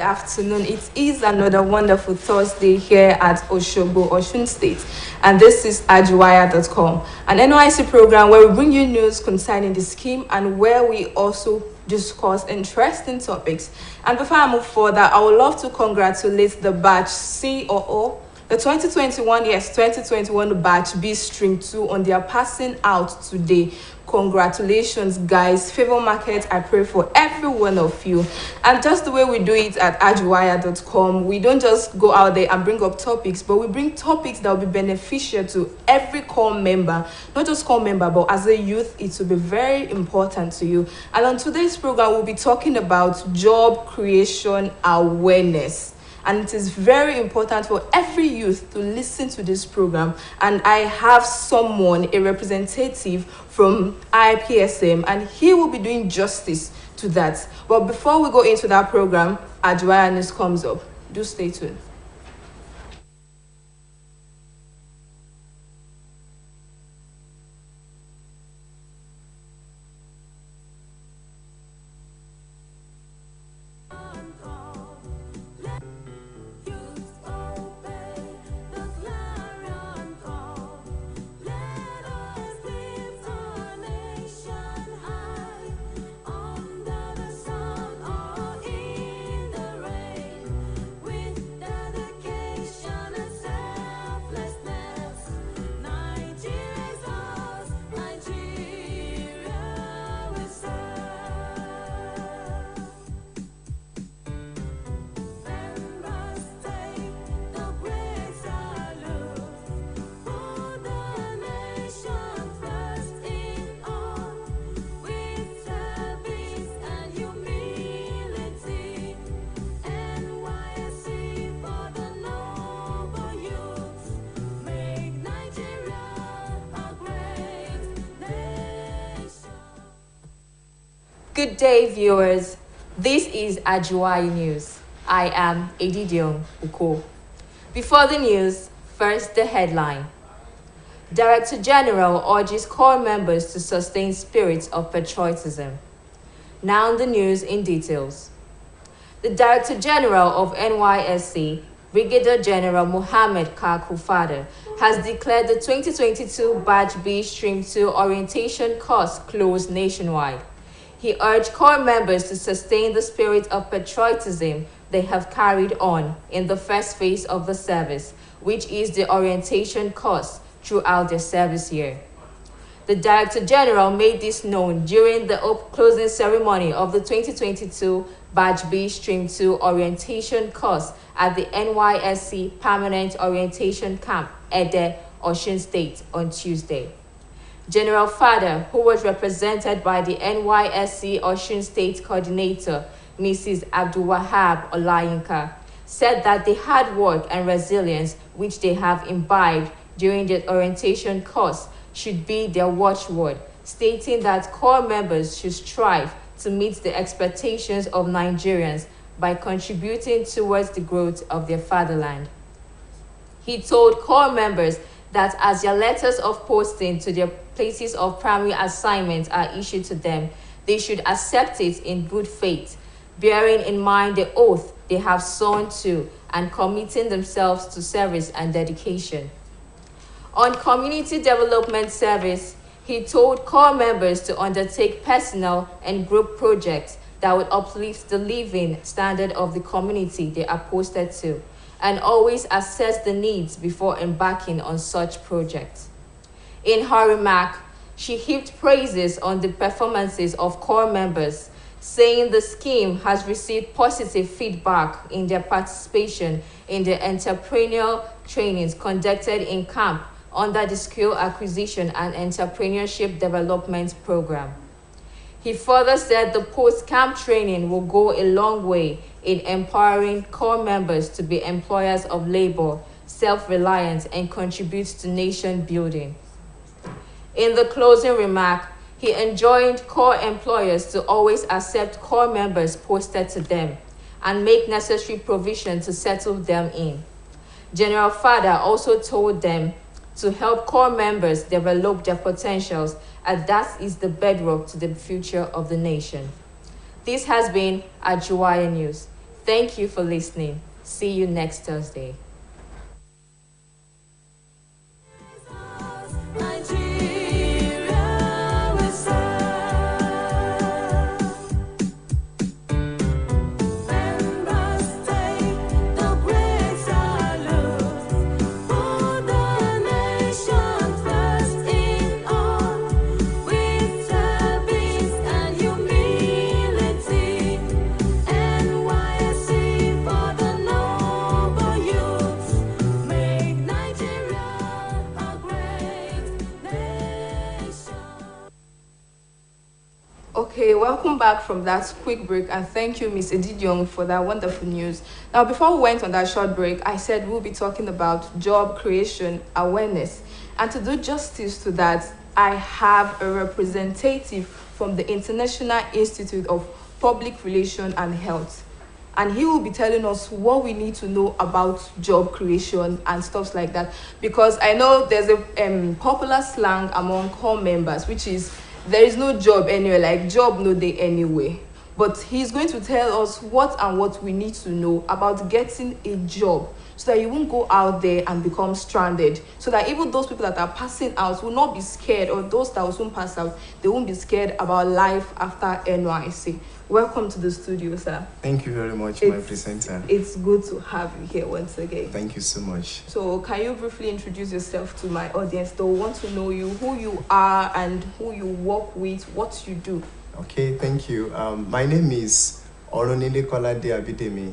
Afternoon. It is another wonderful Thursday here at Oshobo, Osun State, and this is Ajuwaya.com, an NYC program where we bring you news concerning the scheme and where we also discuss interesting topics. And before I move further, I would love to congratulate the batch COO, the 2021 batch B Stream 2 on their passing out today. Congratulations, guys. Favor market, I pray for every one of you. And just the way we do it at ajuwaya.com, we don't just go out there and bring up topics, but we bring topics that will be beneficial to every core member, not just core member, but as a youth, it will be very important to you. And on today's program, we'll be talking about job creation awareness. And it is very important for every youth to listen to this program. And I have someone, a representative from IPSM, and he will be doing justice to that. But before we go into that program, Ajuwaya News comes up. Do stay tuned. Good day, viewers. This is Ajuwaya News. I am Edidion Uko. Before the news, first the headline. Director General urges core members to sustain spirits of patriotism. Now the news in details. The Director General of NYSC, Brigadier General Mohammed Kakufada, has declared the 2022 Batch B Stream 2 orientation course closed nationwide. He urged core members to sustain the spirit of patriotism they have carried on in the first phase of the service, which is the orientation course throughout their service year. The Director General made this known during the closing ceremony of the 2022 Batch B Stream 2 orientation course at the NYSC Permanent Orientation Camp, Ede, Osun State on Tuesday. General Fada, who was represented by the NYSC Osun State Coordinator, Mrs. Abdulwahab Olayinka, said that the hard work and resilience which they have imbibed during the orientation course should be their watchword, stating that core members should strive to meet the expectations of Nigerians by contributing towards the growth of their fatherland. He told core members that as their letters of posting to their places of primary assignment are issued to them, they should accept it in good faith, bearing in mind the oath they have sworn to and committing themselves to service and dedication. On community development service, he told core members to undertake personal and group projects that would uplift the living standard of the community they are posted to, and always assess the needs before embarking on such projects. In her remark, she heaped praises on the performances of core members, saying the scheme has received positive feedback in their participation in the entrepreneurial trainings conducted in camp under the Skill Acquisition and Entrepreneurship Development Program. He further said the post-camp training will go a long way in empowering core members to be employers of labor, self-reliant, and contribute to nation building. In the closing remark, he enjoined core employers to always accept core members posted to them and make necessary provision to settle them in. General Fada also told them to help core members develop their potentials, as that is the bedrock to the future of the nation. This has been Ajuwaya News. Thank you for listening. See you next Thursday. Okay, welcome back from that quick break, and thank you, Miss Edidiong, for that wonderful news. Now, before we went on that short break, I said we'll be talking about job creation awareness. And to do justice to that, I have a representative from the International Institute of Public Relations and Health. And he will be telling us what we need to know about job creation and stuff like that. Because I know there's a popular slang among core members, which is there is no job anywhere, like job no day anyway. But he's going to tell us what we need to know about getting a job, so that you won't go out there and become stranded, so that even those people that are passing out will not be scared, or those that will soon pass out, they won't be scared about life after NYC. Welcome to the studio, sir. Thank you very much, my presenter. It's good to have you here once again. Thank you so much. So can you briefly introduce yourself to my audience? They want to know you, who you are and who you work with, what you do. Okay, thank you. My name is Olonile Kolade Abidemi.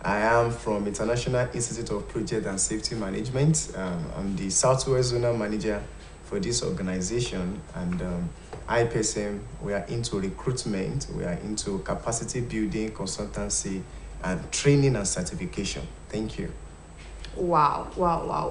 I am from International Institute of Project and Safety Management. I'm the Southwest Zonal Manager for this organization, and IPSM, we are into recruitment, we are into capacity building, consultancy, and training and certification. Thank you. Wow.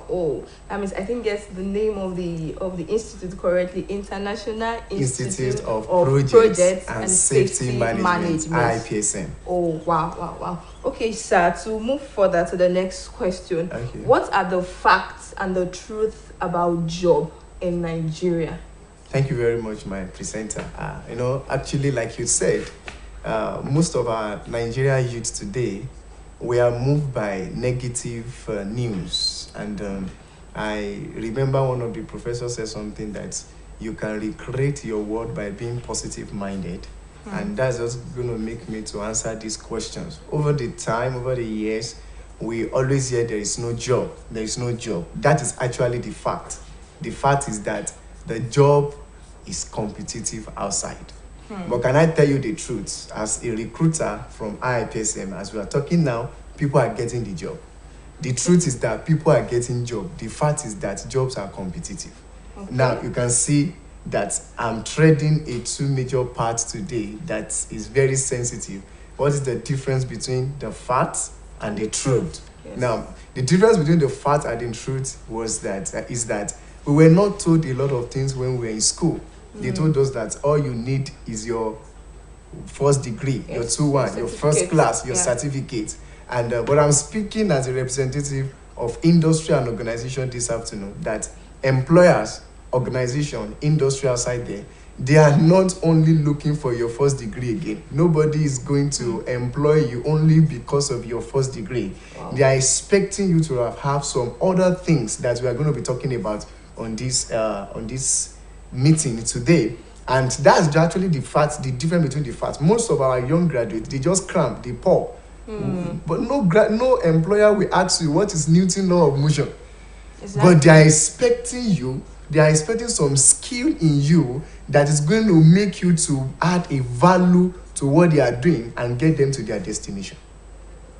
Oh, that means I think that's the name of the institute correctly. International Institute of Projects and Safety Management. IPSM. Oh, wow. Okay, sir, to move further to the next question. Okay. What are the facts and the truth about job in Nigeria? Thank you very much, my presenter. Actually, like you said, most of our Nigeria youth today, we are moved by negative news. And I remember one of the professors said something that you can recreate your world by being positive minded. And that's just going to make me to answer these questions. Over the years, we always hear there is no job. There is no job. That is actually the fact. The fact is that the job is competitive outside. But can I tell you the truth? As a recruiter from IPSM, as we are talking now, people are getting the job. The truth is that people are getting job. The fact is that jobs are competitive. Okay. Now, you can see that I'm treading a two major parts today that is very sensitive. What is the difference between the fact and the truth? Yes. Now, the difference between the fact and the truth is that we were not told a lot of things when we were in school. They told us that all you need is your first degree, your 2-1, your first class, your certificate. And but I'm speaking as a representative of industry and organization this afternoon, that employers, organization, industry outside there, they are not only looking for your first degree again. Nobody is going to employ you only because of your first degree. Wow. They are expecting you to have some other things that we are going to be talking about on this meeting today. And that's actually the difference between the facts. Most of our young graduates, they just cram, they pour. But no employer will ask you what is Newton's law of motion. Exactly. But they are expecting some skill in you that is going to make you to add a value to what they are doing and get them to their destination.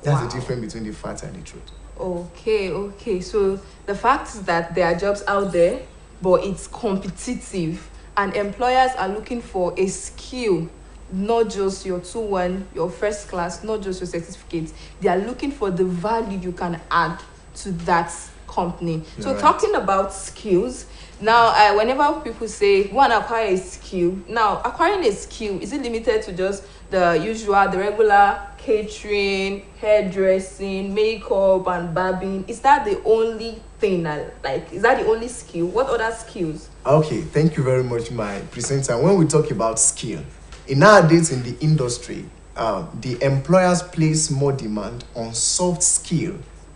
That's the difference between the fact and the truth. Okay. So the fact is that there are jobs out there, but it's competitive, and employers are looking for a skill, not just your 2-1, your first class, not just your certificate. They are looking for the value you can add to that company. So talking about skills, now whenever people say go and acquire a skill, now acquiring a skill, is it limited to just the regular catering, hairdressing, makeup and barbing? Is that the only thing? Is that the only skill? What other skills? Okay, thank you very much, my presenter. When we talk about skill, nowadays in the industry, the employers place more demand on soft skill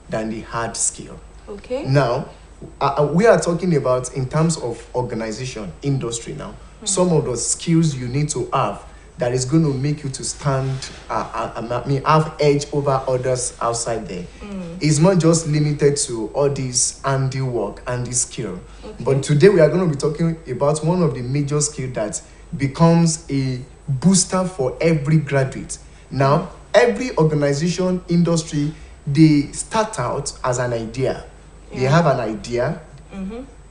than the hard skill. Okay. Now, we are talking about in terms of organization, industry now. Some of the skills you need to have that is going to make you to stand, have edge over others outside there. It's not just limited to all this handiwork and this skill. Okay. But today we are going to be talking about one of the major skills that becomes a booster for every graduate. Now, every organization, industry, they start out as an idea. They have an idea.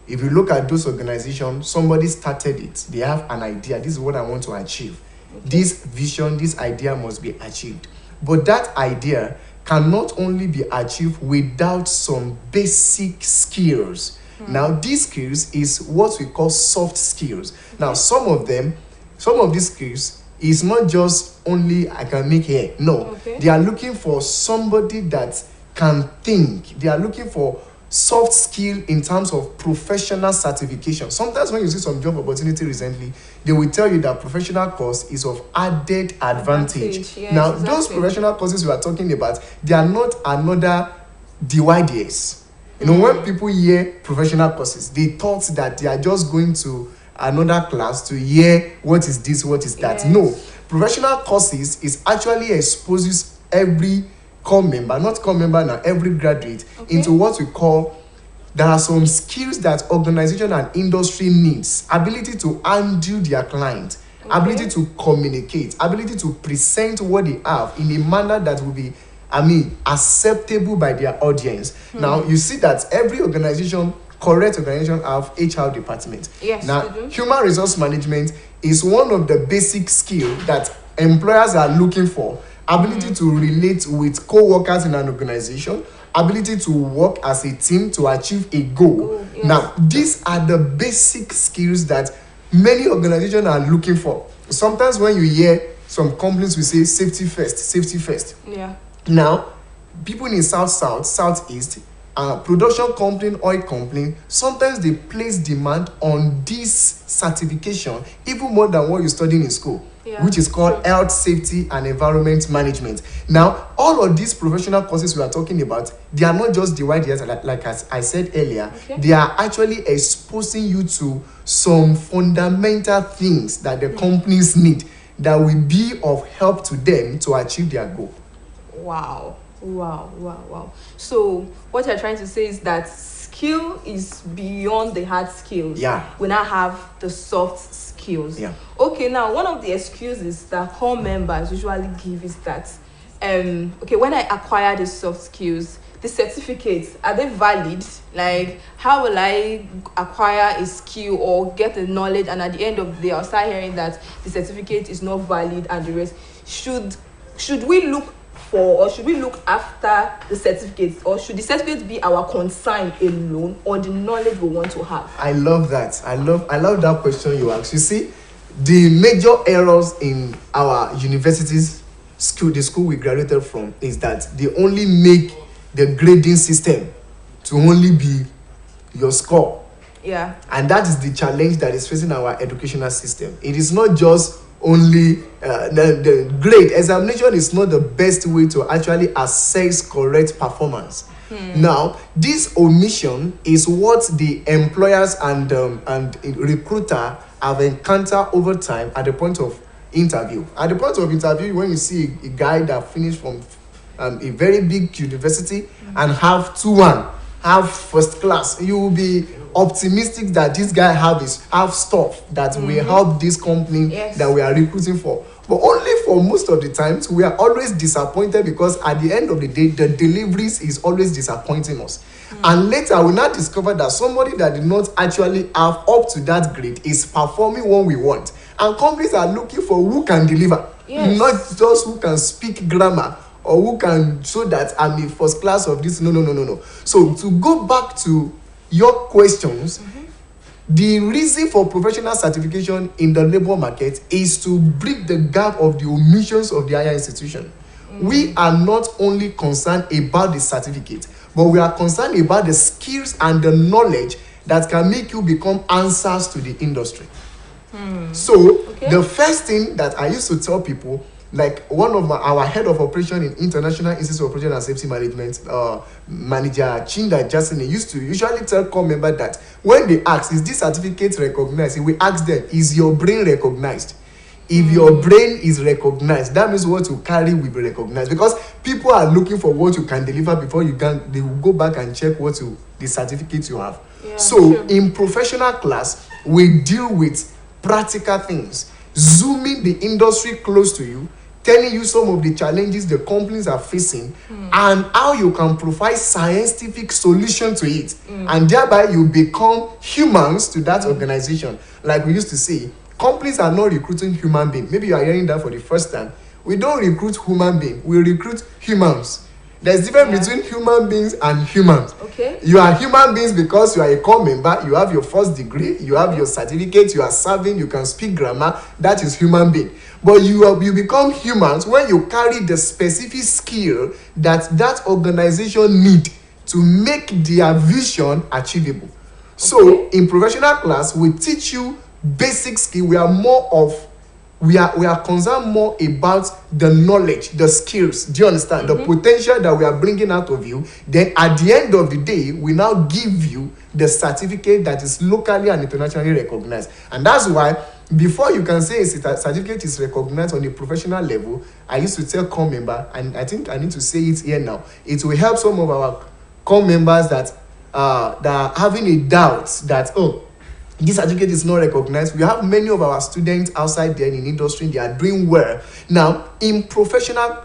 If you look at those organizations, somebody started it. They have an idea. This is what I want to achieve. This vision, this idea must be achieved. But that idea cannot only be achieved without some basic skills. Now, these skills is what we call soft skills. Now, some of these skills is not just only I can make hair. No, they are looking for somebody that can think. They are looking for soft skill in terms of professional certification. Sometimes when you see some job opportunity recently, they will tell you that professional course is of added advantage. Yes, now, exactly. those professional courses we are talking about, they are not another DYDS. You know, when people hear professional courses, they thought that they are just going to another class to hear what is this, what is that. No, professional courses is actually exposes every every graduate into what we call, there are some skills that organization and industry needs. Ability to handle their client, ability to communicate, ability to present what they have in a manner that will be, acceptable by their audience. Now, you see that every organization, correct organization, have HR department. Yes, now, they do. human resource management is one of the basic skills that employers are looking for. Ability to relate with co-workers in an organization, ability to work as a team to achieve a goal. Yes. Now, these are the basic skills that many organizations are looking for. Sometimes when you hear some companies will say safety first, safety first. Yeah. Now, people in southeast, production company, oil company, sometimes they place demand on this certification even more than what you're studying in school. Which is called health, safety, and environment management. Now, all of these professional courses we are talking about, they are not just the ideas, like as I said earlier, they are actually exposing you to some fundamental things that the companies need that will be of help to them to achieve their goal. Wow. So, what you're trying to say is that skill is beyond the hard skills. We now have the soft skills. Okay, now one of the excuses that core members usually give is that when I acquire the soft skills, the certificates, are they valid? Like, how will I acquire a skill or get the knowledge, and at the end of the day I'll start hearing that the certificate is not valid and the rest? Should we look for, or should we look after the certificates, or should the certificates be our concern alone, or the knowledge we want to have? I love that. I love that question you asked. You see, the major errors in our universities, the school we graduated from, is that they only make the grading system to only be your score. And that is the challenge that is facing our educational system. It is not just only the grade. Examination is not the best way to actually assess correct performance. Now, this omission is what the employers and recruiter have encountered over time at the point of interview. At the point of interview, when you see a guy that finished from a very big university and have 2-1, have first class, you will be optimistic that this guy have stuff that will help this company that we are recruiting for. But only for most of the times, we are always disappointed, because at the end of the day, the deliveries is always disappointing us. And later, we now discover that somebody that did not actually have up to that grade is performing what we want. And companies are looking for who can deliver, not just who can speak grammar or who can show that I'm a first class of this. No. So to go back to your questions, the reason for professional certification in the labor market is to bridge the gap of the omissions of the higher institution. We are not only concerned about the certificate, but we are concerned about the skills and the knowledge that can make you become answers to the industry. So the first thing that I used to tell people, like one of our head of operation in International Institute of Operation and Safety Management, manager Chinda Jasini, used to usually tell core member that when they ask, is this certificate recognized? We ask them, is your brain recognized? If your brain is recognized, that means what you carry will be recognized, because people are looking for what you can deliver before they will go back and check the certificate you have. Yeah, so true. in professional class, we deal with practical things, zooming the industry close to you, telling you some of the challenges the companies are facing, and how you can provide scientific solution to it, and thereby you become humans to that organization. Like we used to say, companies are not recruiting human beings. Maybe you are hearing that for the first time. We don't recruit human beings, we recruit humans. There's difference between human beings and humans. Okay. You are human beings because you are a core member, you have your first degree, you have your certificate, you are serving, you can speak grammar. That is human being. But you become humans when you carry the specific skill that organization need to make their vision achievable. So in professional class, we teach you basic skill. We are concerned more about the knowledge, the skills. Do you understand? The potential that we are bringing out of you. Then at the end of the day, we now give you the certificate that is locally and internationally recognized. And that's why before you can say a certificate is recognized on a professional level, I used to tell core member, and I think I need to say it here now, it will help some of our core members that are having a doubt that, this certificate is not recognized. We have many of our students outside there in industry, they are doing well. Now, in professional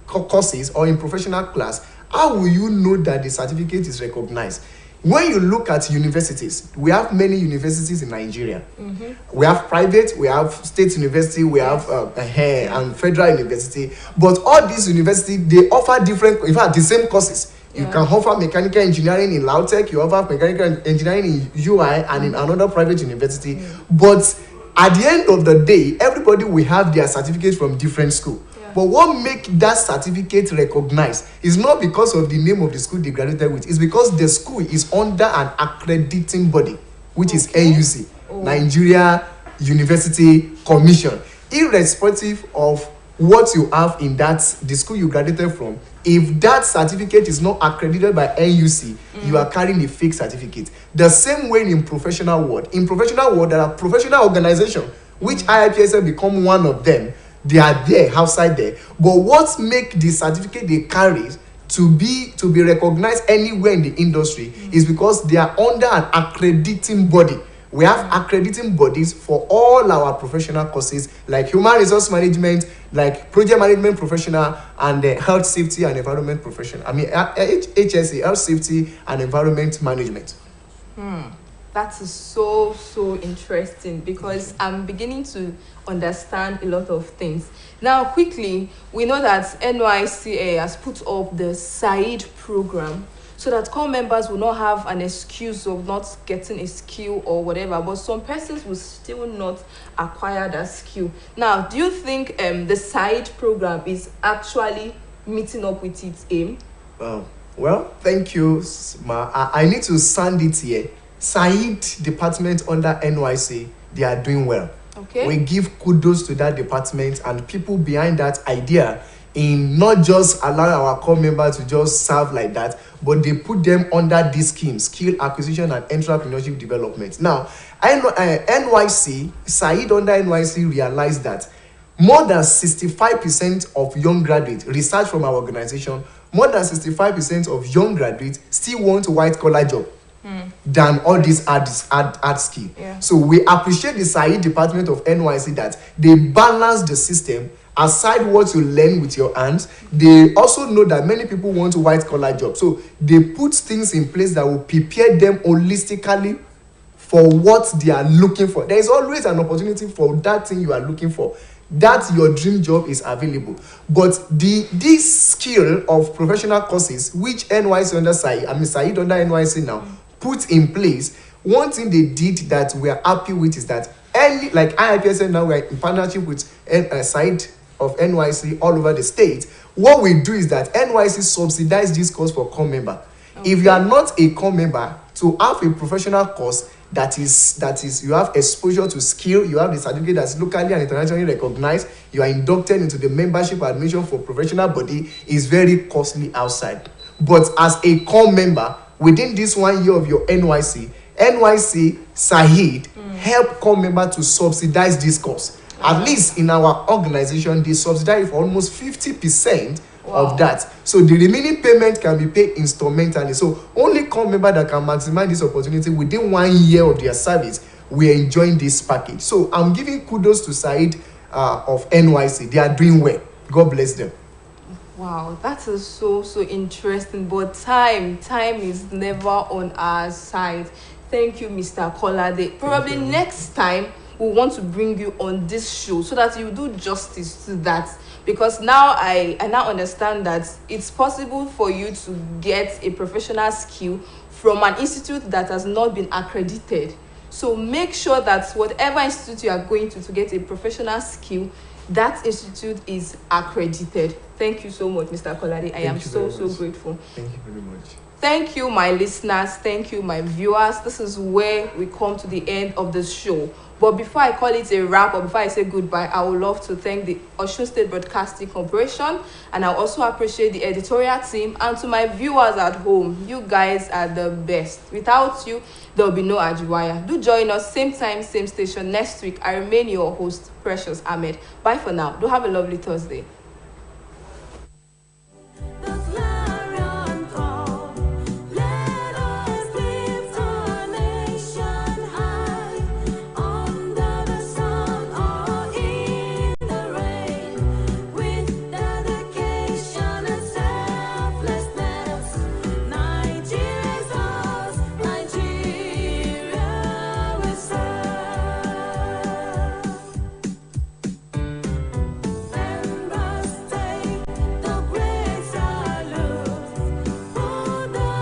courses or in professional class, how will you know that the certificate is recognized? When you look at universities, we have many universities in Nigeria. We have private, we have state university, we have and federal university. But all these universities, they offer different, in fact, the same courses. You can offer mechanical engineering in Lautech, you offer mechanical engineering in UI and in another private university. But at the end of the day, everybody will have their certificate from different school. But what makes that certificate recognized is not because of the name of the school they graduated with. It's because the school is under an accrediting body, which is NUC, Nigeria University Commission. Irrespective of what you have in the school you graduated from, if that certificate is not accredited by NUC, you are carrying a fake certificate. The same way in professional world. In professional world, there are professional organizations, which IIPSL become one of them. They are there, outside there. But what makes the certificate they carry to be recognized anywhere in the industry is because they are under an accrediting body. We have accrediting bodies for all our professional courses, like human resource management, like project management professional, and health safety and environment professional. HSE, health safety and environment management. That is so interesting, because I'm beginning to understand a lot of things. Now, quickly, we know that NYCA has put up the SAID program, so that core members will not have an excuse of not getting a skill or whatever, but some persons will still not acquire that skill. Now, do you think the SAID program is actually meeting up with its aim? Well, thank you, Ma. I need to sand it here. SAID department under NYC, they are doing well. Okay. We give kudos to that department and people behind that idea in not just allow our core members to just serve like that, but they put them under this scheme, skill acquisition and entrepreneurship development. Now, NYC, SAID under NYC realized that more than 65% of young graduates, research from our organization, more than 65% of young graduates still want a white-collar job than all these art skill. So we appreciate the SAID department of NYC that they balance the system. Aside what you learn with your hands, they also know that many people want white-collar jobs. So they put things in place that will prepare them holistically for what they are looking for. There is always an opportunity for that thing you are looking for. That your dream job is available. But this skill of professional courses, which NYC under SAID under NYC now, put in place, one thing they did that we are happy with is that like IIPSL now, we are in partnership with SAID of NYC all over the state. What we do is that NYC subsidize this course for core member. If you are not a core member, to have a professional course, that is you have exposure to skill, you have the certificate that's locally and internationally recognized, you are inducted into the membership admission for professional body, is very costly outside. But as a core member within this 1 year of your NYC Sahid help core member to subsidize this course. At least in our organization, they subsidize for almost 50% of that. So the remaining payment can be paid instrumentally. So only core member that can maximize this opportunity within 1 year of their service, we are enjoying this package. So I'm giving kudos to Said of NYC. They are doing well. God bless them. Wow, that is so interesting. But time is never on our side. Thank you, Mr. Kolade. Probably next time we want to bring you on this show so that you do justice to that. Because now I now understand that it's possible for you to get a professional skill from an institute that has not been accredited. So make sure that whatever institute you are going to get a professional skill, that institute is accredited. Thank you so much, Mr. Kolade. I am so grateful. Thank you very much. Thank you, my listeners. Thank you, my viewers. This is where we come to the end of the show. But before I call it a wrap, or before I say goodbye, I would love to thank the Osun State Broadcasting Corporation, and I also appreciate the editorial team. And to my viewers at home, you guys are the best. Without you, there will be no Ajiwaya. Do join us same time, same station next week. I remain your host, Precious Ahmed. Bye for now. Do have a lovely Thursday.